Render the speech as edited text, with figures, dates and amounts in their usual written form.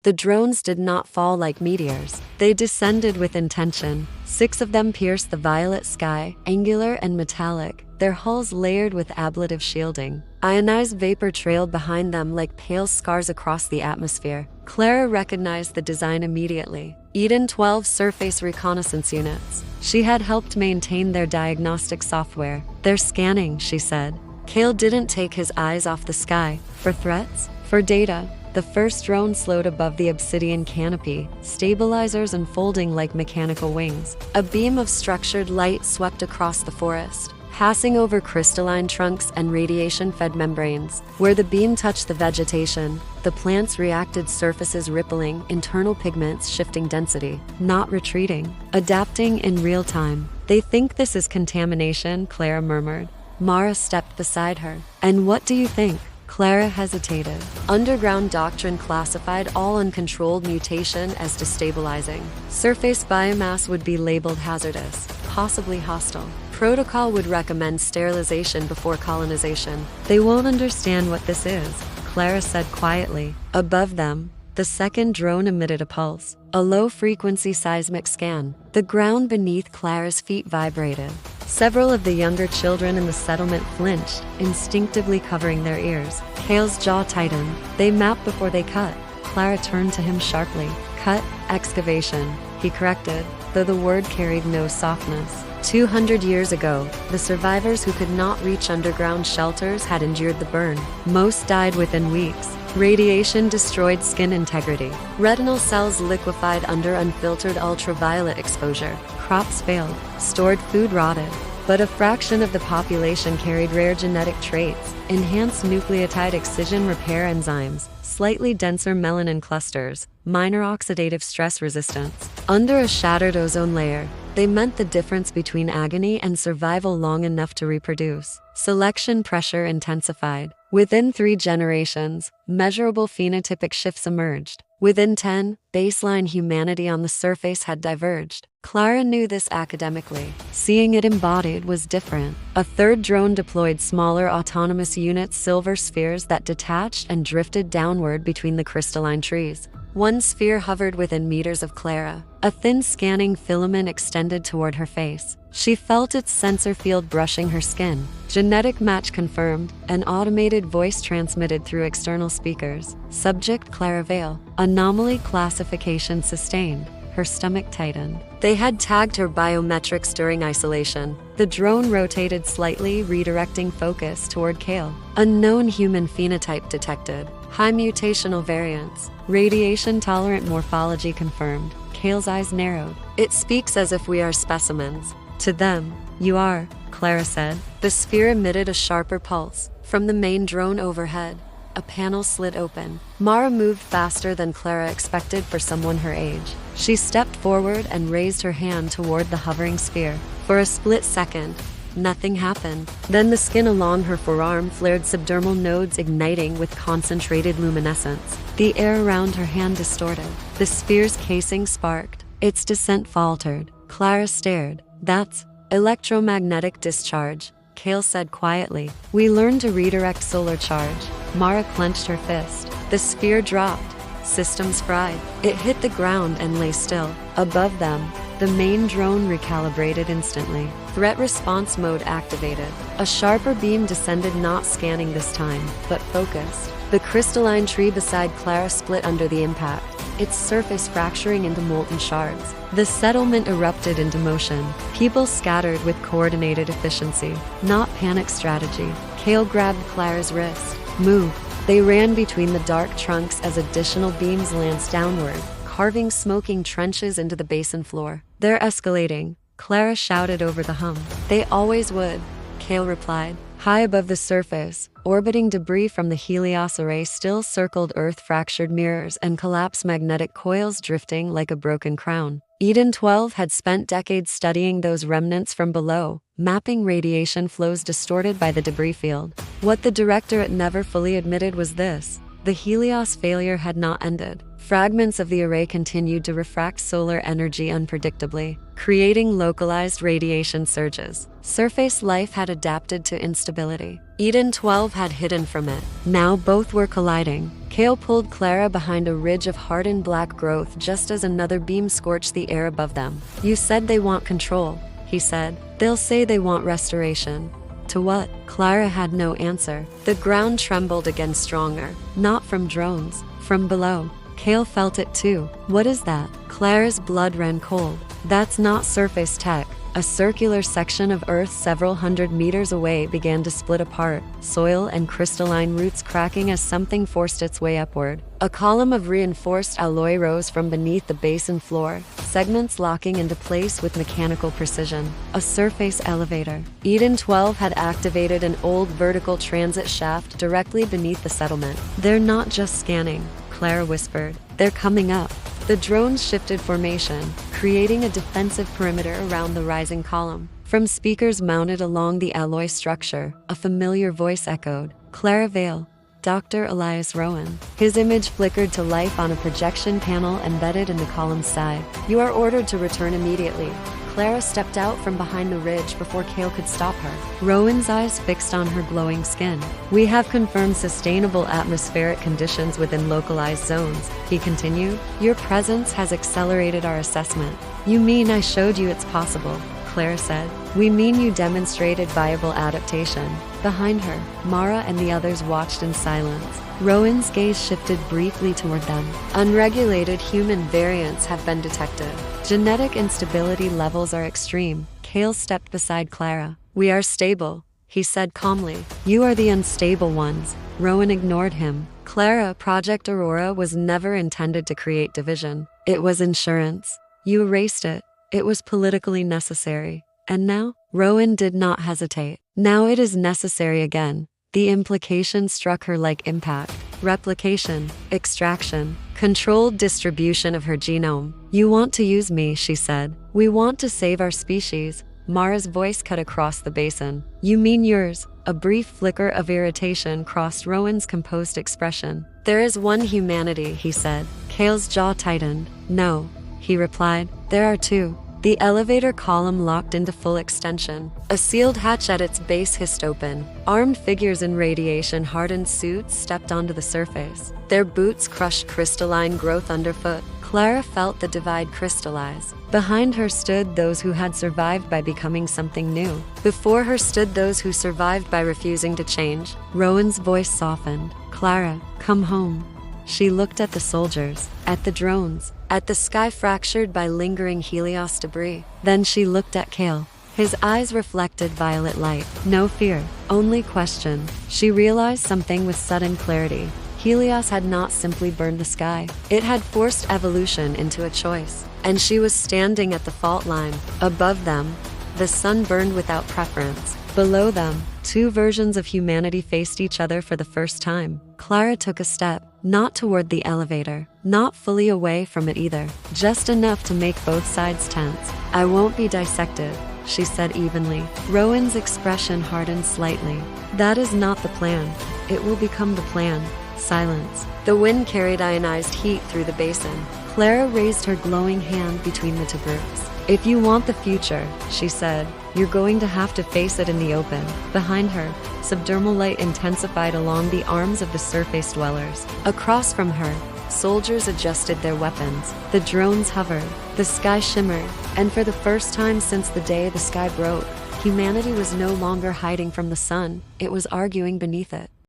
The drones did not fall like meteors. They descended with intention. 6 of them pierced the violet sky, angular and metallic, their hulls layered with ablative shielding. Ionized vapor trailed behind them like pale scars across the atmosphere. Clara recognized the design immediately. Eden 12 surface reconnaissance units. She had helped maintain their diagnostic software. "They're scanning," she said. Cale didn't take his eyes off the sky. "For threats? For data?" The first drone slowed above the obsidian canopy, stabilizers unfolding like mechanical wings. A beam of structured light swept across the forest, passing over crystalline trunks and radiation-fed membranes. Where the beam touched the vegetation, the plants reacted, surfaces rippling, internal pigments shifting density, not retreating, adapting in real time. "They think this is contamination," Clara murmured. Mara stepped beside her. "And what do you think?" Clara hesitated. Underground doctrine classified all uncontrolled mutation as destabilizing. Surface biomass would be labeled hazardous, possibly hostile. Protocol would recommend sterilization before colonization. "They won't understand what this is," Clara said quietly. Above them, the second drone emitted a pulse, a low-frequency seismic scan. The ground beneath Clara's feet vibrated. Several of the younger children in the settlement flinched, instinctively covering their ears. Cale's jaw tightened. "They map before they cut." Clara turned to him sharply. "Cut, excavation," he corrected, though the word carried no softness. 200 years ago, the survivors who could not reach underground shelters had endured the burn. Most died within weeks. Radiation destroyed skin integrity. Retinal cells liquefied under unfiltered ultraviolet exposure. Crops failed. Stored food rotted. But a fraction of the population carried rare genetic traits, enhanced nucleotide excision repair enzymes, slightly denser melanin clusters, minor oxidative stress resistance. Under a shattered ozone layer, they meant the difference between agony and survival long enough to reproduce. Selection pressure intensified. Within 3 generations, measurable phenotypic shifts emerged. Within 10, baseline humanity on the surface had diverged. Clara knew this academically. Seeing it embodied was different. A third drone deployed smaller autonomous units, silver spheres that detached and drifted downward between the crystalline trees. One sphere hovered within meters of Clara. A thin scanning filament extended toward her face. She felt its sensor field brushing her skin. Genetic match confirmed, an automated voice transmitted through external speakers. Subject Clara Vale. Anomaly classification sustained. Her stomach tightened. They had tagged her biometrics during isolation. The drone rotated slightly, redirecting focus toward Cale. Unknown human phenotype detected. High mutational variants. Radiation-tolerant morphology confirmed. Cale's eyes narrowed. "It speaks as if we are specimens." "To them, you are," Clara said. The sphere emitted a sharper pulse. From the main drone overhead, a panel slid open. Mara moved faster than Clara expected for someone her age. She stepped forward and raised her hand toward the hovering sphere. For a split second, nothing happened. Then the skin along her forearm flared, subdermal nodes igniting with concentrated luminescence. The air around her hand distorted. The sphere's casing sparked. Its descent faltered. Clara stared. "That's electromagnetic discharge," Cale said quietly. "We learned to redirect solar charge." Mara clenched her fist. The sphere dropped. Systems fried. It hit the ground and lay still. Above them, the main drone recalibrated instantly. Threat response mode activated. A sharper beam descended, not scanning this time, but focused. The crystalline tree beside Clara split under the impact, its surface fracturing into molten shards. The settlement erupted into motion. People scattered with coordinated efficiency, not panic strategy. Cale grabbed Clara's wrist. "Move." They ran between the dark trunks as additional beams lanced downward, carving smoking trenches into the basin floor. "They're escalating," Clara shouted over the hum. "They always would," Cale replied. High above the surface, orbiting debris from the Helios array still circled Earth, fractured mirrors and collapsed magnetic coils drifting like a broken crown. Eden 12 had spent decades studying those remnants from below, mapping radiation flows distorted by the debris field. What the directorate never fully admitted was this: the Helios failure had not ended. Fragments of the array continued to refract solar energy unpredictably, creating localized radiation surges. Surface life had adapted to instability. Eden 12 had hidden from it. Now both were colliding. Kale pulled Clara behind a ridge of hardened black growth just as another beam scorched the air above them. "You said they want control," he said. "They'll say they want restoration." To what? Clara had no answer. The ground trembled again stronger, not from drones, from below. Kale felt it too. "What is that?" Clara's blood ran cold. "That's not surface tech." A circular section of Earth several hundred meters away began to split apart, soil and crystalline roots cracking as something forced its way upward. A column of reinforced alloy rose from beneath the basin floor, segments locking into place with mechanical precision. A surface elevator. Eden 12 had activated an old vertical transit shaft directly beneath the settlement. "They're not just scanning," Clara whispered. "They're coming up." The drones shifted formation, creating a defensive perimeter around the rising column. From speakers mounted along the alloy structure, a familiar voice echoed, "Clara Vale, Dr. Elias Rowan." His image flickered to life on a projection panel embedded in the column's side. "You are ordered to return immediately." Clara stepped out from behind the ridge before Kale could stop her. Rowan's eyes fixed on her glowing skin. "We have confirmed sustainable atmospheric conditions within localized zones," he continued. "Your presence has accelerated our assessment." "You mean I showed you it's possible," Clara said. "We mean you demonstrated viable adaptation." Behind her, Mara and the others watched in silence. Rowan's gaze shifted briefly toward them. "Unregulated human variants have been detected. Genetic instability levels are extreme." Kale stepped beside Clara. "We are stable," he said calmly. "You are the unstable ones." Rowan ignored him. "Clara, Project Aurora was never intended to create division. It was insurance. You erased it. It was politically necessary. And now?" Rowan did not hesitate. "Now it is necessary again." The implication struck her like impact. Replication, extraction, controlled distribution of her genome. "You want to use me," she said. "We want to save our species." Mara's voice cut across the basin. "You mean yours?" A brief flicker of irritation crossed Rowan's composed expression. "There is one humanity," he said. Kale's jaw tightened. "No," he replied. "There are two." The elevator column locked into full extension. A sealed hatch at its base hissed open. Armed figures in radiation-hardened suits stepped onto the surface. Their boots crushed crystalline growth underfoot. Clara felt the divide crystallize. Behind her stood those who had survived by becoming something new. Before her stood those who survived by refusing to change. Rowan's voice softened. "Clara, come home." She looked at the soldiers, at the drones, at the sky fractured by lingering Helios debris. Then she looked at Kale. His eyes reflected violet light. No fear, only question. She realized something with sudden clarity. Helios had not simply burned the sky. It had forced evolution into a choice. And she was standing at the fault line. Above them, the sun burned without preference. Below them, two versions of humanity faced each other for the first time. Clara took a step, not toward the elevator, not fully away from it either, just enough to make both sides tense. "I won't be dissected," she said evenly. Rowan's expression hardened slightly. "That is not the plan. It will become the plan." Silence. The wind carried ionized heat through the basin. Clara raised her glowing hand between the two groups. "If you want the future," she said, "you're going to have to face it in the open." Behind her, subdermal light intensified along the arms of the surface dwellers. Across from her, soldiers adjusted their weapons. The drones hovered. The sky shimmered. And for the first time since the day the sky broke, humanity was no longer hiding from the sun. It was arguing beneath it.